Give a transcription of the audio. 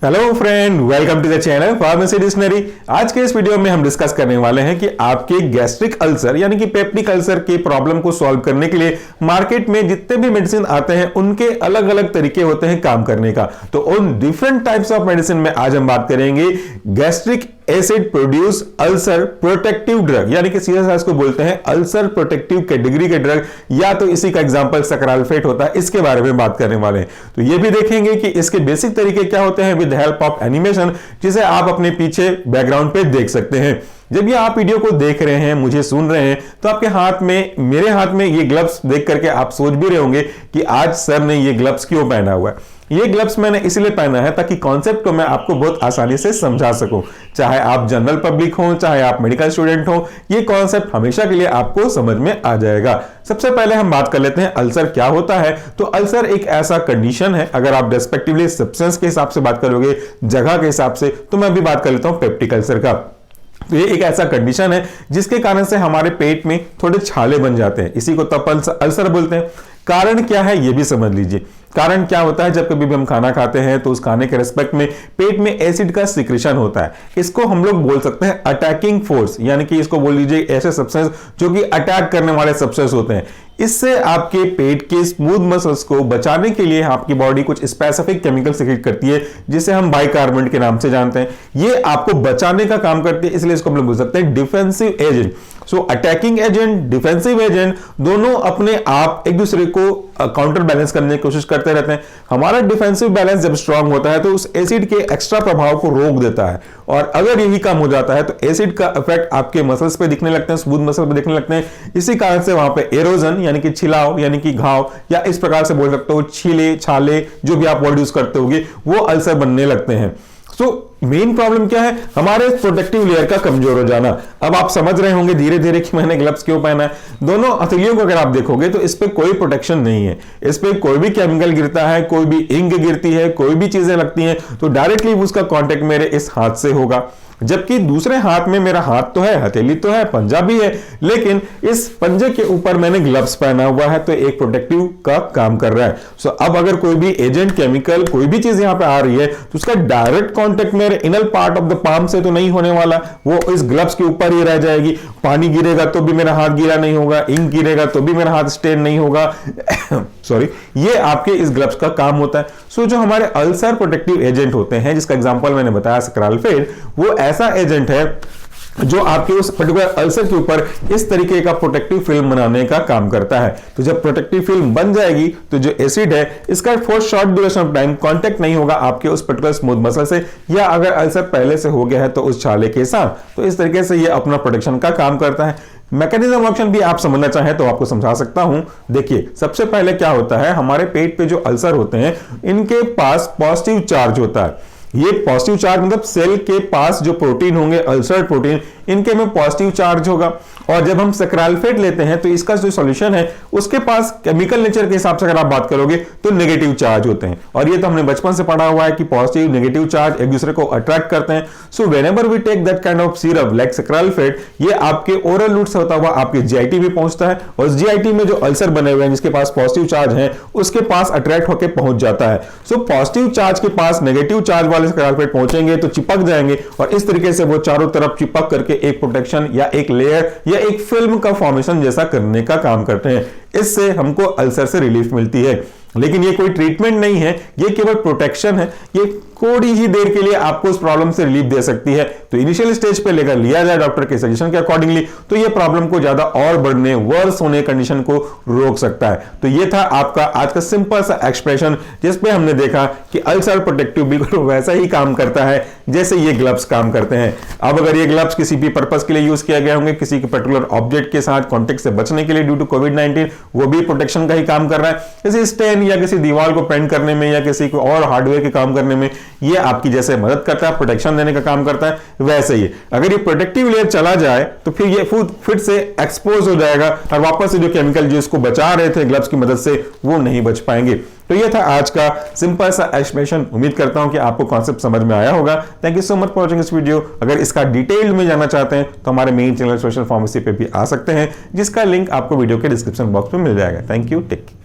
Hello friend, welcome to the channel pharmacy dictionary. आज के इस वीडियो में हम डिस्कस करने वाले हैं कि आपके गैस्ट्रिक अल्सर यानी कि पेप्टिक अल्सर के प्रॉब्लम को सॉल्व करने के लिए मार्केट में जितने भी मेडिसिन आते हैं उनके अलग अलग तरीके होते हैं काम करने का। तो उन डिफरेंट टाइप्स ऑफ मेडिसिन में आज हम बात करेंगे gastric acid produce ulcer protective drug, यानी कि सीएसएस को बोलते हैं अल्सर प्रोटेक्टिव कैटेगरी के ड्रग, या तो इसी का एग्जांपल सक्रालफेट होता है। इसके बारे में बात करने वाले हैं। तो ये भी देखेंगे कि इसके बेसिक तरीके क्या होते हैं विद हेल्प ऑफ एनिमेशन, जिसे आप अपने पीछे बैकग्राउंड पे देख सकते हैं। जब ये आप वीडियो को देख रहे हैं, मुझे सुन रहे हैं, तो आपके हाथ में, मेरे हाथ में ये ग्लव्स देख करके आप सोच भी रहे होंगे कि आज सर ने ये ग्लव्स क्यों पहना हुआ है। ये ग्लव्स मैंने इसलिए पहना है ताकि कॉन्सेप्ट को मैं आपको बहुत आसानी से समझा सकूं। चाहे आप जनरल पब्लिक हो, चाहे आप मेडिकल स्टूडेंट हो, ये कॉन्सेप्ट हमेशा के लिए आपको समझ में आ जाएगा। सबसे पहले हम बात कर लेते हैं अल्सर क्या होता है। तो अल्सर एक ऐसा कंडीशन है, अगर आप रेस्पेक्टिवली सब्सटेंस के हिसाब से बात करोगे, जगह के हिसाब से, तो मैं अभी बात कर लेता हूं पेप्टिक अल्सर का। तो ये एक ऐसा कंडीशन है जिसके कारण से हमारे पेट में थोड़े छाले बन जाते हैं, इसी को तब अल्सर बोलते हैं। कारण क्या है ये भी समझ लीजिए। कारण क्या होता है, जब कभी भी हम खाना खाते हैं तो उस खाने के रिस्पेक्ट में पेट में एसिड का सिक्रेशन होता है। इसको हम लोग बोल सकते हैं अटैकिंग फोर्स, यानी कि इसको बोल लीजिए ऐसे सब्सटेंस जो कि अटैक करने वाले सब्सटेंस होते हैं। इससे आपके पेट के स्मूथ मसल्स को बचाने के लिए आपकी बॉडी कुछ स्पेसिफिक केमिकल सीक्रेट करती है, जिसे हम बाइकार्बोनेट के नाम से जानते हैं। ये आपको बचाने का काम करती है, इसलिए इसको हम लोग बोल सकते हैं डिफेंसिव एजेंट। सो अटैकिंग एजेंट, डिफेंसिव एजेंट, दोनों अपने आप एक दूसरे को काउंटर बैलेंस करने की कोशिश करते रहते हैं। हमारा डिफेंसिव बैलेंस जब स्ट्रांग होता है तो उस एसिड के एक्स्ट्रा प्रभाव को रोक देता है, और अगर यही काम हो जाता है तो एसिड का इफेक्ट आपके मसल्स पे दिखने लगते हैं, स्मूथ मसल पे दिखने लगते हैं। इसी कारण से वहां पे एरोजन यानी कि छिलाव यानी कि घाव, या इस प्रकार से बोल सकते हो छीले छाले, जो भी आप वर्ड यूज करते होगे, वो अल्सर बनने लगते हैं। मेन प्रॉब्लम क्या है, हमारे प्रोटेक्टिव लेयर का कमजोर हो जाना। अब आप समझ रहे होंगे धीरे धीरे कि मैंने ग्लव्स क्यों पहना है। दोनों हथेलियों को अगर आप देखोगे तो इस पे कोई प्रोटेक्शन नहीं है, इस पे कोई भी केमिकल गिरता है, कोई भी इंक गिरती है, कोई भी चीजें लगती हैं तो डायरेक्टली उसका कांटेक्ट मेरे इस हाथ से होगा। जबकि दूसरे हाथ में मेरा हाथ तो है, हथेली तो है, पंजा भी है, लेकिन इस पंजे के ऊपर मैंने ग्लव्स पहना हुआ है, तो एक प्रोटेक्टिव का काम कर रहा है। सो अब अगर कोई भी एजेंट, केमिकल, कोई भी चीज यहां पे आ रही है तो उसका डायरेक्ट कांटेक्ट मेरे inner part of the palm से तो नहीं होने वाला, वो इस ग्लव्स के ऊपर ही रह जाएगी। पानी गिरेगा तो भी मेरा हाथ गीला नहीं होगा, इंक गिरेगा तो भी मेरा हाथ स्टेन नहीं होगा। सॉरी, ये आपके इस ग्लव्स का काम होता है। सो जो हमारे अल्सर प्रोटेक्टिव एजेंट होते हैं, जिसका एग्जांपल मैंने बताया सक्रालफेट, वो ऐसा एजेंट है जो आपके उस पर्टिकुलर अल्सर के ऊपर इस तरीके का प्रोटेक्टिव फिल्म बनाने का काम करता है। तो जब प्रोटेक्टिव फिल्म बन जाएगी तो जो एसिड है इसका for short duration of time contact नहीं होगा आपके उस पर्टिकुलर स्मूथ मसल से, या अगर अल्सर पहले से हो गया है तो उस छाले के साथ। तो इस तरीके से ये अपना प्रोटेक्शन का काम करता है। मैकेनिज्म ऑक्शन भी आप समझना चाहें तो आपको समझा सकता हूं। देखिए, सबसे पहले क्या होता है, हमारे पेट पे जो अल्सर होते हैं इनके पास पॉजिटिव चार्ज होता है। ये पॉजिटिव चार्ज मतलब सेल के पास जो प्रोटीन होंगे, अल्सर प्रोटीन, इनके में पॉजिटिव चार्ज होगा। और जब हम सक्रालफेट लेते हैं तो इसका जो सॉल्यूशन है उसके पास केमिकल नेचर के हिसाब से अगर आप बात करोगे तो नेगेटिव चार्ज होते हैं। और ये तो हमने बचपन से पढ़ा हुआ है कि पॉजिटिव नेगेटिव चार्ज एक दूसरे को अट्रैक्ट करते हैं। So whenever we take that kind of syrup like sucralfate, ये आपके ओरल रूट से होता हुआ आपके जीआईटी में पहुंचता है, और जीआईटी में जो अल्सर बने हुए हैं जिसके पास पॉजिटिव चार्ज है उसके पास अट्रैक्ट होकर पहुंच जाता है। सो पॉजिटिव चार्ज के पास नेगेटिव चार्ज वाले सक्रालफेट पहुंचेंगे तो चिपक जाएंगे, और इस तरीके से वो चारों तरफ चिपक करके एक प्रोटेक्शन या एक लेयर या एक फिल्म का फॉर्मेशन जैसा करने का काम करते हैं। इससे हमको अल्सर से रिलीफ मिलती है। लेकिन ये कोई ट्रीटमेंट नहीं है, ये केवल प्रोटेक्शन है। ये थोड़ी ही देर के लिए आपको उस प्रॉब्लम से रिलीफ दे सकती है। तो इनिशियल स्टेज पे लेकर लिया जाए डॉक्टर के सजेशन के अकॉर्डिंगली तो ये प्रॉब्लम को ज्यादा और बढ़ने, वर्स होने कंडीशन को रोक सकता है। तो ये था आपका आज का सिंपल सा एक्सप्रेशन, जिसपे हमने देखा कि अल्सर प्रोटेक्टिव बिल्कुल वैसा ही काम करता है जैसे ये ग्लव्स काम करते हैं। अब अगर ये ग्लव्स किसी भी पर्पस के लिए यूज किया गया होंगे, किसी पर्टिकुलर ऑब्जेक्ट के साथ कॉन्टेक्ट से बचने के लिए ड्यू टू कोविड-19, वो भी प्रोटेक्शन का ही काम कर रहा है। किसी स्टेन या किसी दीवार को पेंट करने में या किसी को और हार्डवेयर के काम करने में ये आपकी जैसे मदद करता है, प्रोटेक्शन देने का काम करता है, वैसे ही अगर ये प्रोटेक्टिव लेयर चला जाए तो फिर ये फिर से एक्सपोज हो जाएगा, और वापस से जो केमिकल जो इसको बचा रहे थे ग्लव्स की मदद से वो नहीं बच पाएंगे। तो ये था आज का सिंपल सा एक्सप्लेनेशन। उम्मीद करता हूं कि आपको कॉन्सेप्ट समझ में आया होगा। Thank you so much for watching this video. अगर इसका डिटेल में जानना चाहते हैं तो हमारे मेन चैनल सोशल फार्मेसी पे भी आ सकते हैं, जिसका लिंक आपको वीडियो के डिस्क्रिप्शन बॉक्स में मिल जाएगा। Thank you, take care.